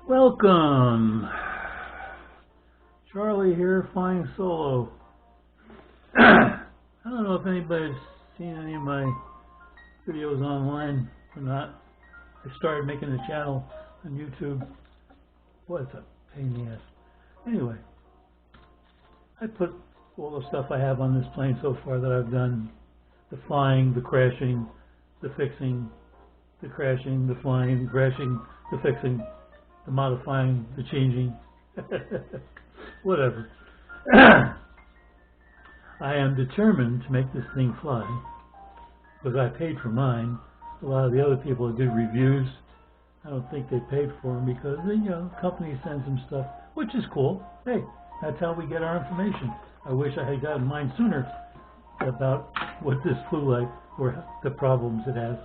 Welcome. Charlie here, flying solo. I don't know if anybody's seen any of my videos online or not. I started making a channel on YouTube. What's a pain in the ass. Anyway, I put all the stuff I have on this plane so far that I've done. The flying, the crashing, the fixing, the crashing, the flying, the crashing, the fixing, the modifying, the changing, whatever. I am determined to make this thing fly because I paid for mine. A lot of the other people that did reviews, I don't think they paid for them because, the company sends them stuff, which is cool. Hey, that's how we get our information. I wish I had gotten mine sooner about what this flew like or the problems it has.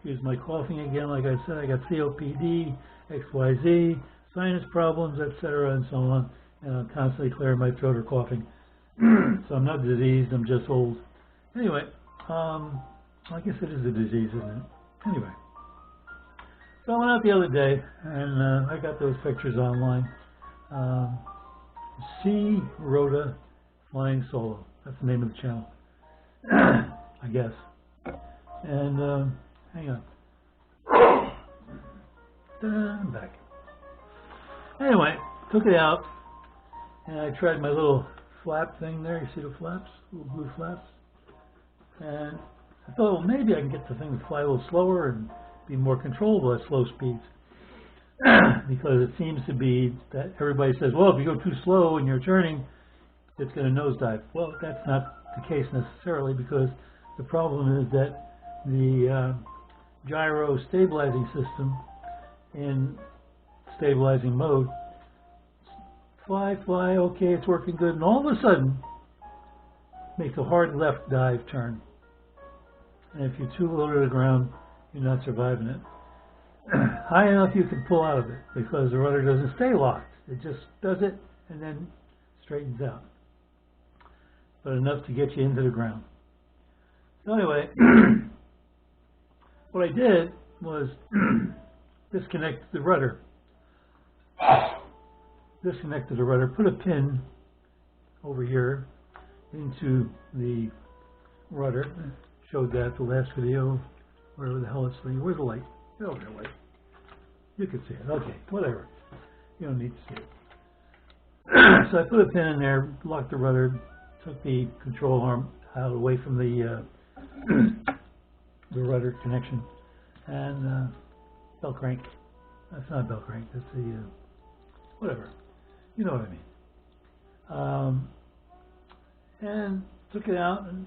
Excuse my coughing again. Like I said, I got COPD, XYZ, sinus problems, etc., and so on. And I'm constantly clearing my throat or coughing. So I'm not diseased, I'm just old. Anyway, I guess it is a disease, isn't it? Anyway. So I went out the other day, and I got those pictures online. C. Rhoda Flying Solo. That's the name of the channel. I guess. And, hang on. I'm back. Anyway, took it out, and I tried my little flap thing there. You see the flaps? Little blue flaps? And I thought, well, maybe I can get the thing to fly a little slower and be more controllable at slow speeds. Because it seems to be that everybody says, well, if you go too slow and you're turning, it's going to nosedive. Well, that's not the case necessarily, because the problem is that the gyro stabilizing system in stabilizing mode, fly, okay, it's working good, and all of a sudden makes a hard left dive turn. And if you're too low to the ground, you're not surviving it. High enough you can pull out of it because the rudder doesn't stay locked. It just does it and then straightens out. But enough to get you into the ground. So anyway, what I did was disconnect the rudder. Disconnected the rudder, put a pin over here into the rudder. I showed that the last video, wherever the hell it's thing. Where's the light? Get over there, light. You can see it. Okay, whatever. You don't need to see it. So I put a pin in there, locked the rudder, took the control arm out away from the rudder connection, and bell crank. That's not bell crank. That's the whatever. You know what I mean. And took it out and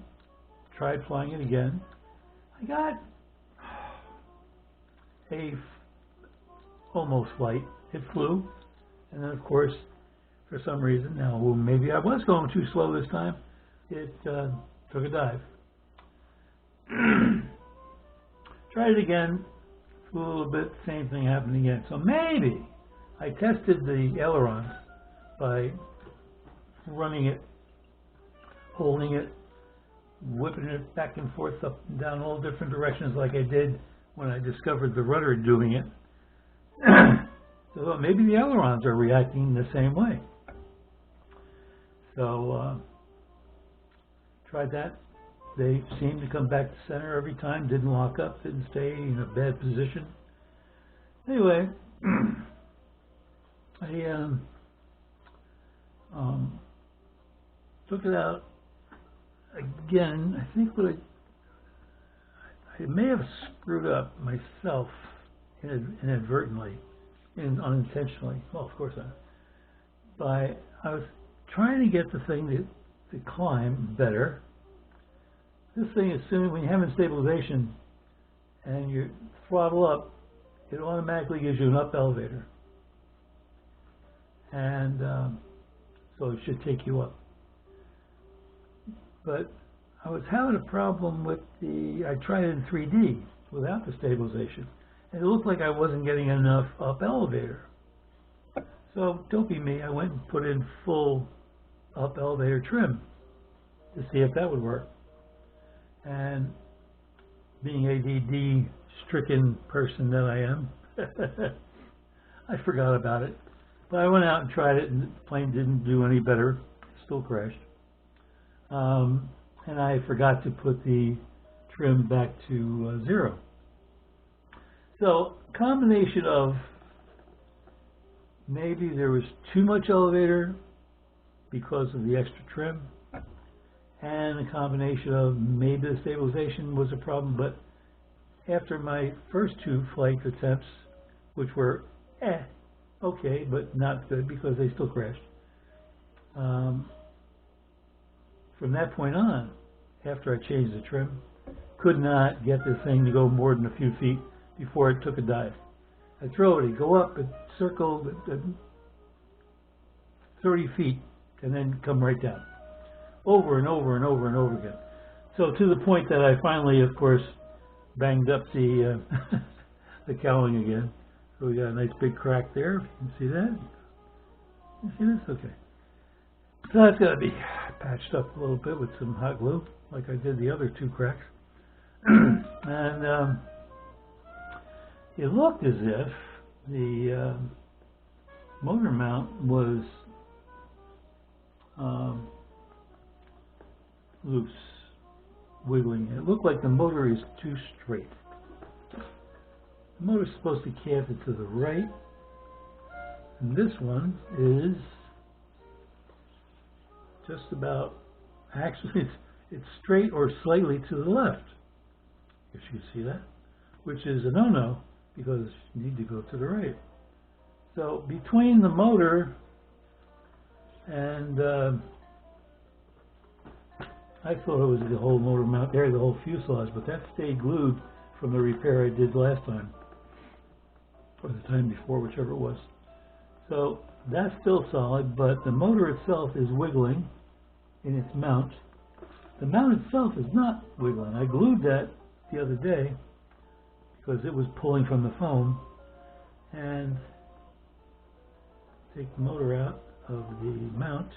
tried flying it again. I got a almost flight. It flew, and then of course, for some reason, now maybe I was going too slow this time, it took a dive. Tried it again, flew a little bit, same thing happened again. So maybe I tested the ailerons by running it, holding it, whipping it back and forth up and down all different directions like I did when I discovered the rudder doing it. So maybe the ailerons are reacting the same way. So tried that. They seemed to come back to center every time, didn't lock up, didn't stay in a bad position. Anyway, I took it out again. I think what I may have screwed up myself inadvertently and unintentionally. Well, of course not. I was trying to get the thing to climb better. This thing, as soon as when you have in stabilization and you throttle up, it automatically gives you an up elevator. And so it should take you up. But I was having a problem with I tried it in 3D without the stabilization. And it looked like I wasn't getting enough up elevator. So don't be me, I went and put in full up elevator trim to see if that would work. And being ADD stricken person that I am, I forgot about it. But I went out and tried it, and the plane didn't do any better. It still crashed. And I forgot to put the trim back to 0. So, combination of maybe there was too much elevator because of the extra trim, and a combination of maybe the stabilization was a problem, but after my first 2 flight attempts, which were okay, but not good because they still crashed, from that point on, after I changed the trim, could not get this thing to go more than a few feet before it took a dive. I drove it, it'd go up, it circled 30 feet, and then come right down. Over and over and over and over again. So to the point that I finally, of course, banged up the the cowling again. So we got a nice big crack there. If you can see that. You see this? Okay. So that's got to be patched up a little bit with some hot glue, like I did the other 2 cracks. And it looked as if the motor mount was loose, wiggling. It looked like the motor is too straight. The motor is supposed to be canted to the right, and this one is just about, actually it's straight or slightly to the left, if you see that, which is a no-no because you need to go to the right. So between the motor and I thought it was the whole motor mount there, the whole fuselage, but that stayed glued from the repair I did last time, or the time before, whichever it was. So that's still solid, but the motor itself is wiggling in its mount. The mount itself is not wiggling. I glued that the other day because it was pulling from the foam, and take the motor out of the mount.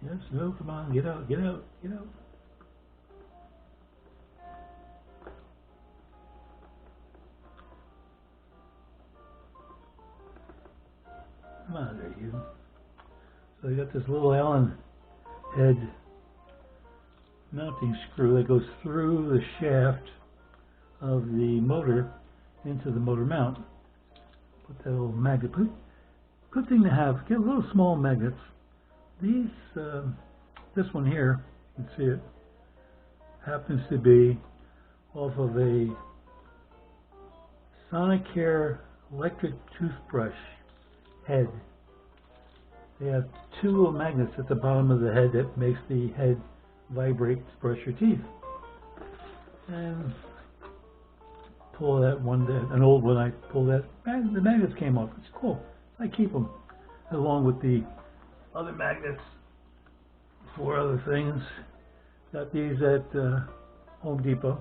Yes, no, come on, get out, get out, get out. Come on there, you. So you got this little Allen head mounting screw that goes through the shaft of the motor into the motor mount. Put that little magnet. Good thing to have. Get little small magnets. These, this one here, you can see it, happens to be off of a Sonicare electric toothbrush head. They have 2 little magnets at the bottom of the head that makes the head vibrate to brush your teeth. And pull that one, an old one, I pulled that, and the magnets came off. It's cool. I keep them along with the other magnets for other things. Got these at Home Depot.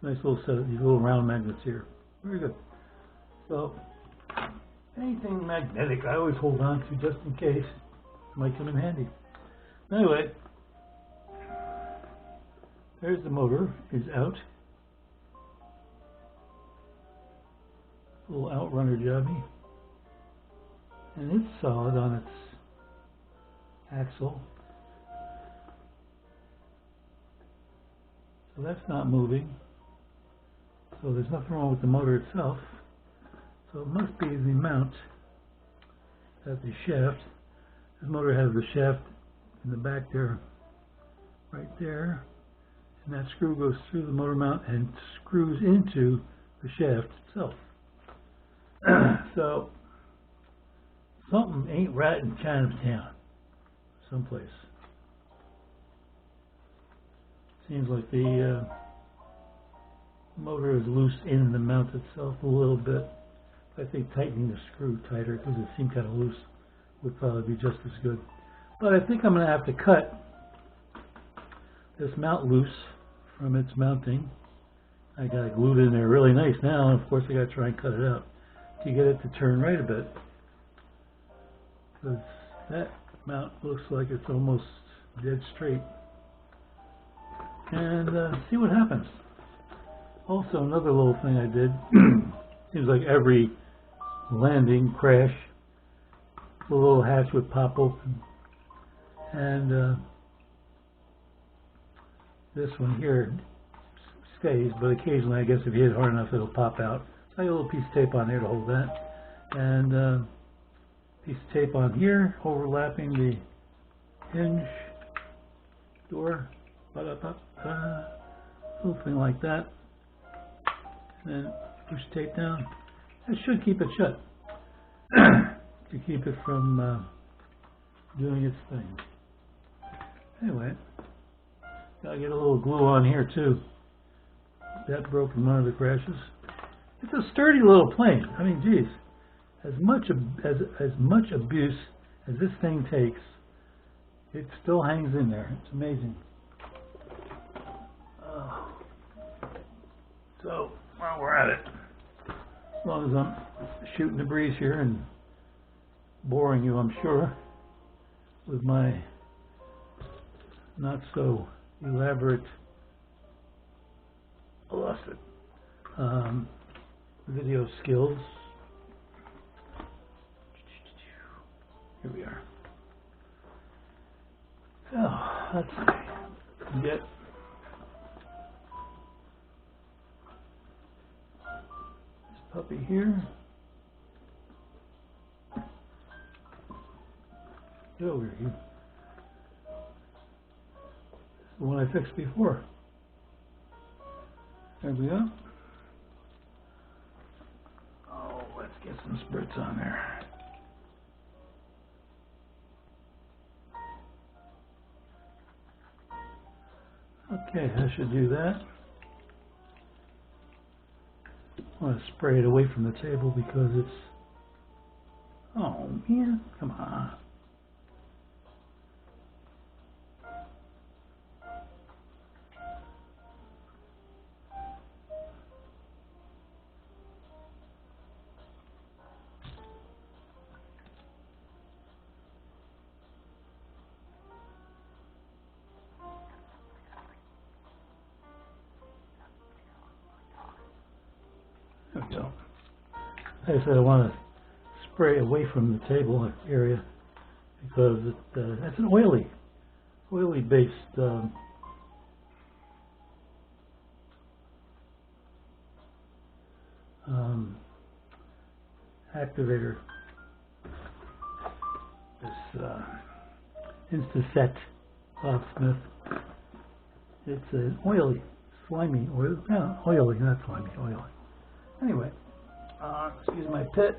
Nice little set of these little round magnets here. Very good. So anything magnetic I always hold on to just in case. It might come in handy. Anyway, there's the motor, is out. Little outrunner jobby. And it's solid on its axle. So that's not moving. So there's nothing wrong with the motor itself. So it must be the mount at the shaft. This motor has the shaft in the back there, right there. And that screw goes through the motor mount and screws into the shaft itself. So something ain't right in Chinatown, someplace. Seems like the motor is loose in the mount itself a little bit. I think tightening the screw tighter, because it seemed kind of loose, would probably be just as good. But I think I'm going to have to cut this mount loose from its mounting. I got it glued in there really nice now, and of course I got to try and cut it out to get it to turn right a bit. Because that mount looks like it's almost dead straight. And see what happens. Also, another little thing I did, seems like every landing crash, the little hatch would pop open. And this one here stays, but occasionally, I guess if you hit hard enough, it'll pop out. So I got a little piece of tape on there to hold that. And piece of tape on here, overlapping the hinge door. Little thing like that. And then push tape down. That should keep it shut to keep it from doing its thing. Anyway, gotta get a little glue on here too. That broke in one of the crashes. It's a sturdy little plane. I mean, geez, as much abuse as this thing takes, it still hangs in there. It's amazing. So while we're at it, as long as I'm shooting the breeze here and boring you, I'm sure, with my not so elaborate, I lost it, video skills. Here we are. So let's see. Get this puppy here. Get over here. This is the one I fixed before. There we go. Oh, let's get some spritz on there. Okay, I should do that. I want to spray it away from the table because it's... Oh, man, come on. There we go. Like I said, I want to spray away from the table area because it's an oily based activator. This Instaset Bob Smith. It's an oily, slimy oil. No, oily, not slimy, oily. Anyway, excuse my pit.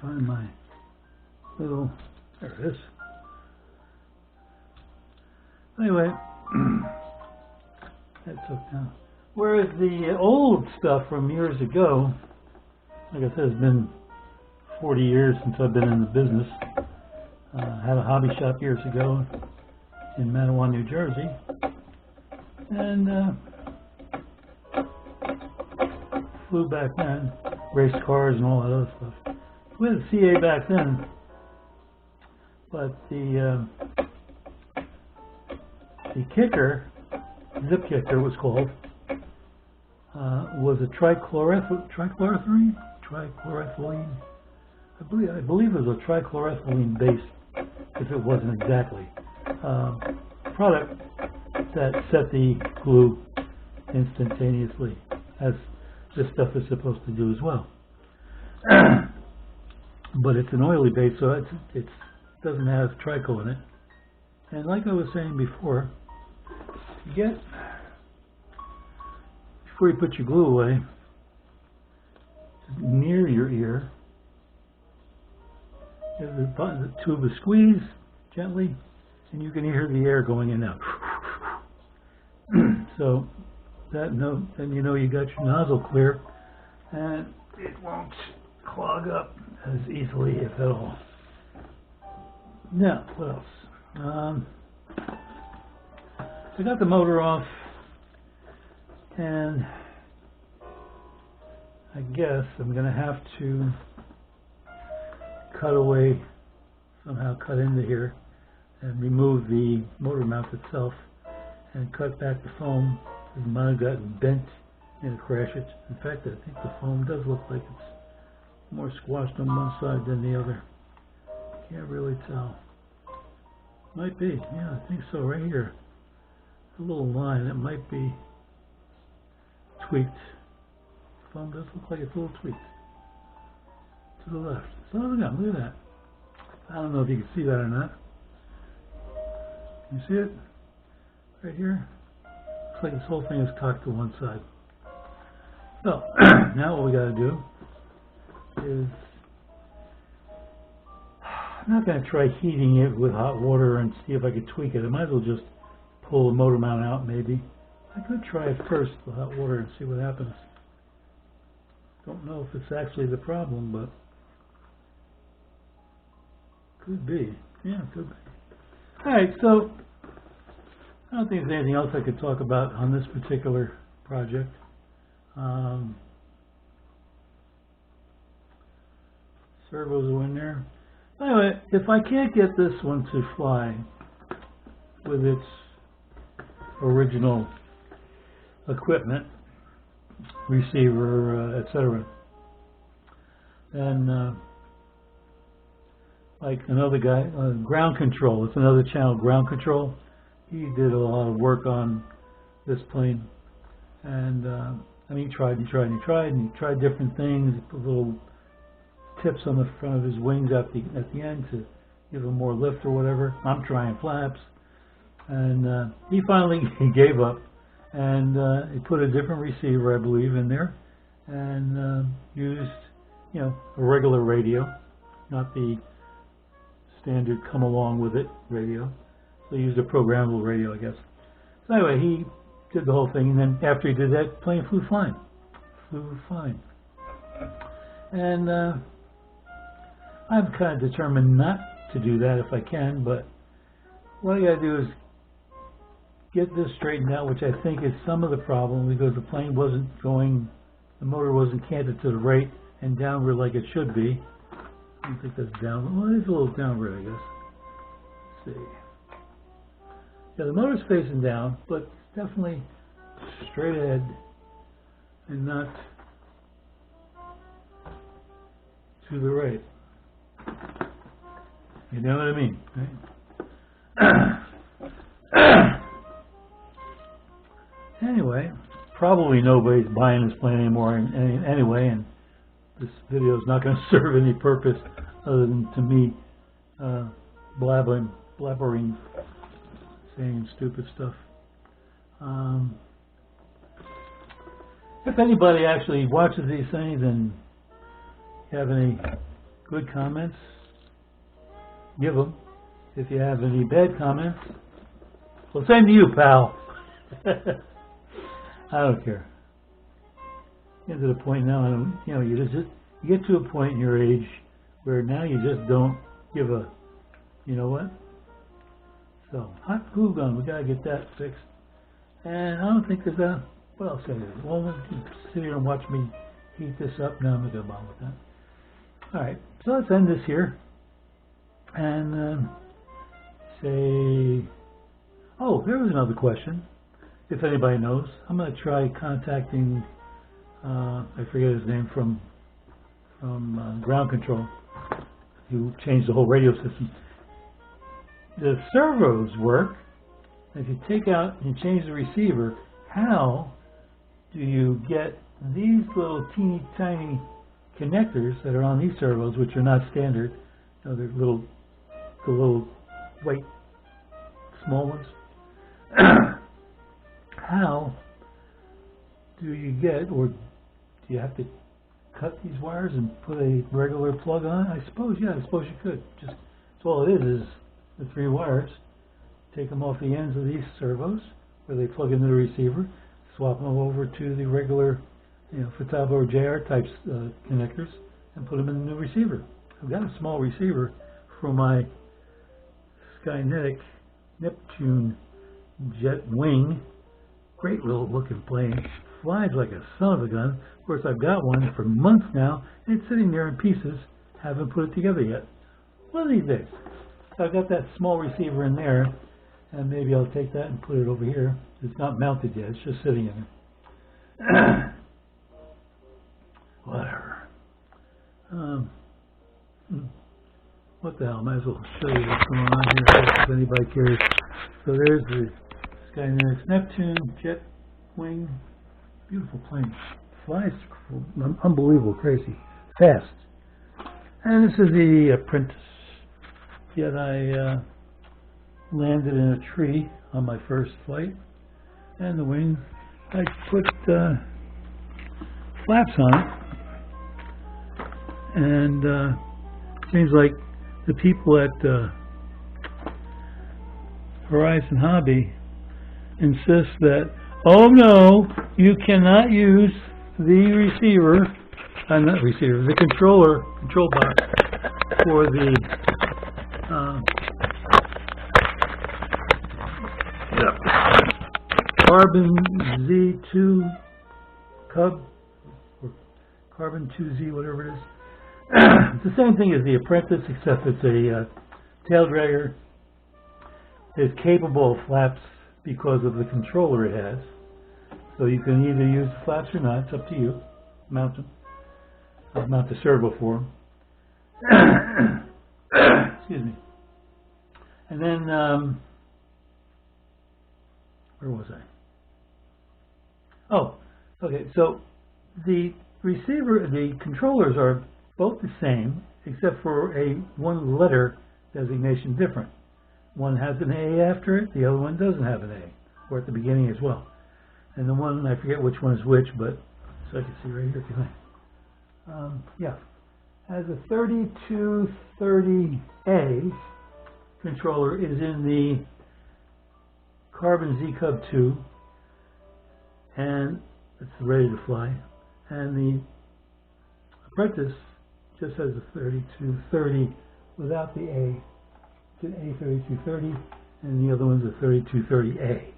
Find my little, there it is. Anyway, that took down. Whereas the old stuff from years ago, like I said, it's been 40 years since I've been in the business. Had a hobby shop years ago in Manawha, New Jersey. And flew back then, raced cars and all that other stuff. We had a CA back then, but the kicker, zip kicker was called, was a trichloroethylene. I believe it was a trichloroethylene base, if it wasn't exactly. Product that set the glue instantaneously, as this stuff is supposed to do as well. But it's an oily base, so it doesn't have tricho in it. And like I was saying before, before you put your glue away, near your ear, the tube of squeeze gently, and you can hear the air going in and out. So then you know you got your nozzle clear, and it won't clog up as easily, if at all. Now, what else? I got the motor off, and I guess I'm going to have to somehow cut into here and remove the motor mount itself and cut back the foam It might have gotten bent in a crash. In fact, I think the foam does look like it's more squashed on one side than the other. Can't really tell. Might be. Yeah, I think so. Right here. A little line. It might be tweaked. The foam does look like it's a little tweaked. To the left. So look at that. I don't know if you can see that or not. Can you see it? Right here? Looks like this whole thing is cocked to one side. So, now what we got to do is, I'm not going to try heating it with hot water and see if I could tweak it. I might as well just pull the motor mount out maybe. I could try it first with hot water and see what happens. Don't know if it's actually the problem, but could be. Yeah, could be. Alright, so I don't think there's anything else I could talk about on this particular project. Servos are in there. Anyway, if I can't get this one to fly with its original equipment, receiver, etc., then like another guy, ground control, it's another channel, ground control. He did a lot of work on this plane, and I mean, he tried different things. He put little tips on the front of his wings at the end to give him more lift or whatever. I'm trying flaps, and he finally gave up, and he put a different receiver, I believe, in there, and used, you know, a regular radio, not the standard come along with it radio. So he used a programmable radio, I guess. So anyway, he did the whole thing, and then after he did that, the plane flew fine. Flew fine. And I'm kind of determined not to do that if I can, but what I got to do is get this straightened out, which I think is some of the problem, because the plane wasn't going, the motor wasn't canted to the right and downward like it should be. I don't think that's downward. Well, it is a little downward, I guess. Let's see. Yeah, the motor's facing down, but definitely straight ahead and not to the right. You know what I mean, right? Anyway, probably nobody's buying this plane anymore anyway, and this video is not going to serve any purpose other than to me blabbering, saying stupid stuff. If anybody actually watches these things and you have any good comments, give them. If you have any bad comments, well, same to you, pal. I don't care. Get to the point now, you get to a point in your age where now you just don't give a, you know what? So, hot glue gun, we gotta get that fixed. And I don't think there's a, what else can I do? Well, sit here and watch me heat this up. No, I'm not gonna bother with that. Alright, so let's end this here. And say, oh, there was another question. If anybody knows, I'm going to try contacting, I forget his name, from ground control, who changed the whole radio system. The servos work. If you take out and change the receiver, how do you get these little teeny tiny connectors that are on these servos, which are not standard? You know, they're the little white small ones. How do you get, or do you have to cut these wires and put a regular plug on? I suppose, yeah, I suppose you could. Just, that's all it is the 3 wires. Take them off the ends of these servos, where they plug into the receiver, swap them over to the regular, you know, Futaba or JR types connectors, and put them in the new receiver. I've got a small receiver for my Skynetic Neptune jet wing. Great little looking plane. Flies like a son of a gun. Of course, I've got one for months now, and it's sitting there in pieces. Haven't put it together yet. One of these days. So I've got that small receiver in there, And maybe I'll take that and put it over here. It's not mounted yet, it's just sitting in there. Whatever. What the hell, might as well show you what's going on here if anybody cares. So there's the Skynex Neptune jet wing. Beautiful plane. Flies unbelievable, crazy, fast. And this is the Apprentice. Yet I landed in a tree on my first flight. And the wing, I put flaps on it. And seems like the people at Horizon Hobby insist that, oh no, you cannot use the receiver, not receiver, the control box for the Carbon Z2 Cub, or Carbon 2Z, whatever it is. It's the same thing as the Apprentice, except it's a tail dragger. It's capable of flaps because of the controller it has. So you can either use the flaps or not. It's up to you. Mount them. I'll mount the servo for them. Excuse me. And then, where was I? Oh, okay. So the receiver, the controllers are both the same, except for a one letter designation different. One has an A after it, the other one doesn't have an A, or at the beginning as well. And the one, I forget which one is which, but so I can see right here, can I? Yeah, has a 3230A controller is in the Carbon Z Cub 2, and it's ready to fly. And the Apprentice just has a 3230 without the A. It's an A3230, and the other one's a 3230A.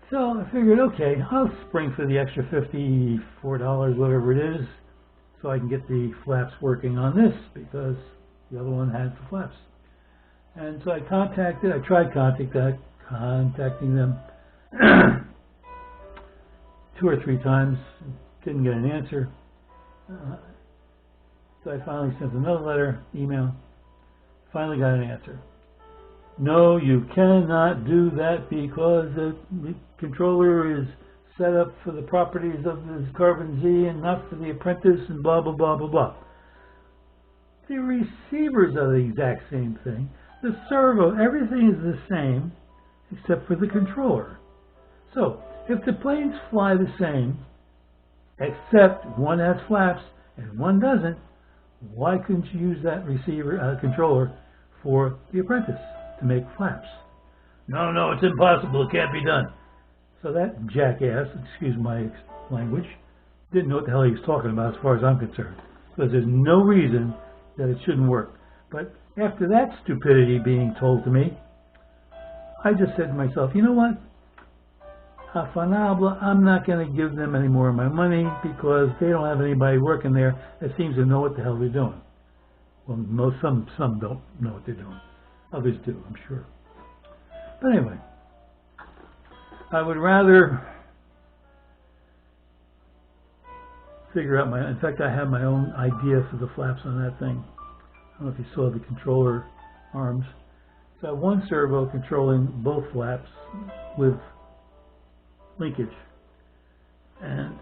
So I figured, okay, I'll spring for the extra $54, whatever it is, so I can get the flaps working on this, because the other one had the flaps. And so I tried contacting them 2 or 3 times, didn't get an answer. So I finally sent another letter, email, finally got an answer. No, you cannot do that because the controller is set up for the properties of the Carbon Z and not for the Apprentice and blah, blah, blah, blah, blah. The receivers are the exact same thing. The servo, everything is the same except for the controller. So, if the planes fly the same, except one has flaps and one doesn't, why couldn't you use that receiver controller for the Apprentice to make flaps? No, it's impossible. It can't be done. So that jackass, excuse my language, didn't know what the hell he was talking about as far as I'm concerned. Because there's no reason that it shouldn't work. But after that stupidity being told to me, I just said to myself, you know what? I'm not going to give them any more of my money because they don't have anybody working there that seems to know what the hell they're doing. Well, some don't know what they're doing. Others do, I'm sure. But anyway, I would rather figure out in fact, I have my own idea for the flaps on that thing. I don't know if you saw the controller arms. So I have one servo controlling both flaps with linkage. And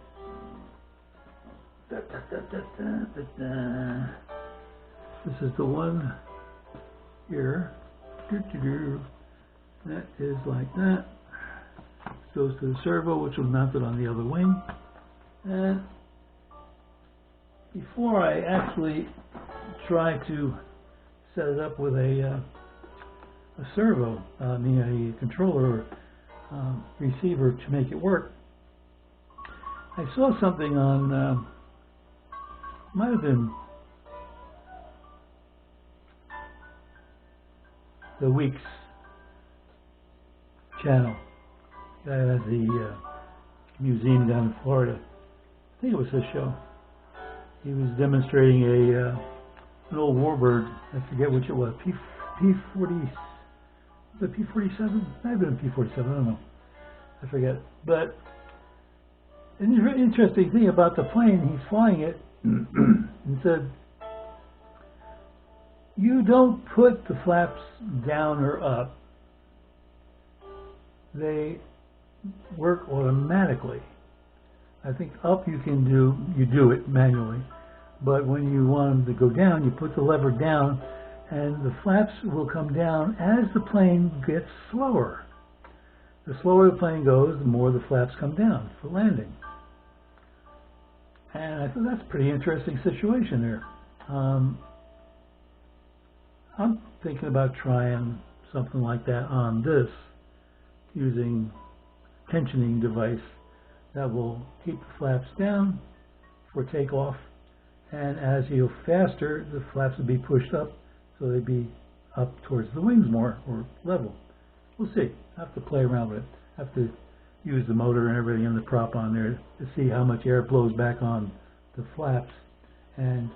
this is the one here. That is like that. This goes to the servo, which was mounted on the other wing. And before I actually try to set it up with a servo, a controller or receiver to make it work, I saw something on, might have been the Weeks channel, guy at the museum down in Florida. I think it was his show. He was demonstrating an old warbird. I forget which it was. the P-47? Might have been a P-47, I don't know. I forget. But an interesting thing about the plane, he's flying it, and said, you don't put the flaps down or up. They work automatically. I think up you do it manually. But when you want them to go down, you put the lever down, and the flaps will come down as the plane gets slower. The slower the plane goes, the more the flaps come down for landing. And I thought that's a pretty interesting situation there. I'm thinking about trying something like that on this, using a tensioning device that will keep the flaps down for takeoff, and as you go faster, the flaps will be pushed up, so they'd be up towards the wings more, or level. We'll see. I have to play around with it. I have to use the motor and everything and the prop on there to see how much air blows back on the flaps, and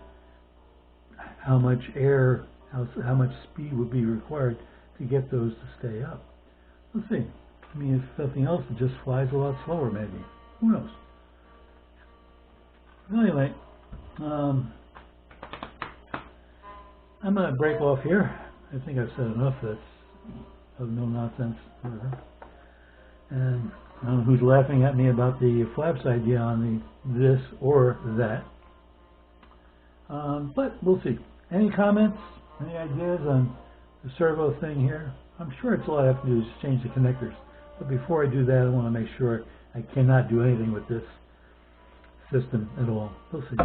how much air, how much speed would be required to get those to stay up. Let's see. I mean, if something else, it just flies a lot slower, maybe. Who knows? Anyway, I'm going to break off here. I think I've said enough that's of no nonsense. And I don't know who's laughing at me about the flaps idea on the this or that. But we'll see. Any comments? Any ideas on the servo thing here? I'm sure it's all I have to do is change the connectors. But before I do that, I want to make sure I cannot do anything with this system at all. We'll see.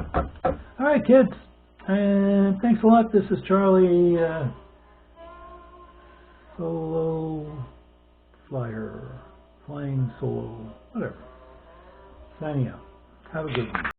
All right, kids. And thanks a lot. This is Charlie, Solo Flyer, Flying Solo, whatever. Signing out. Have a good one.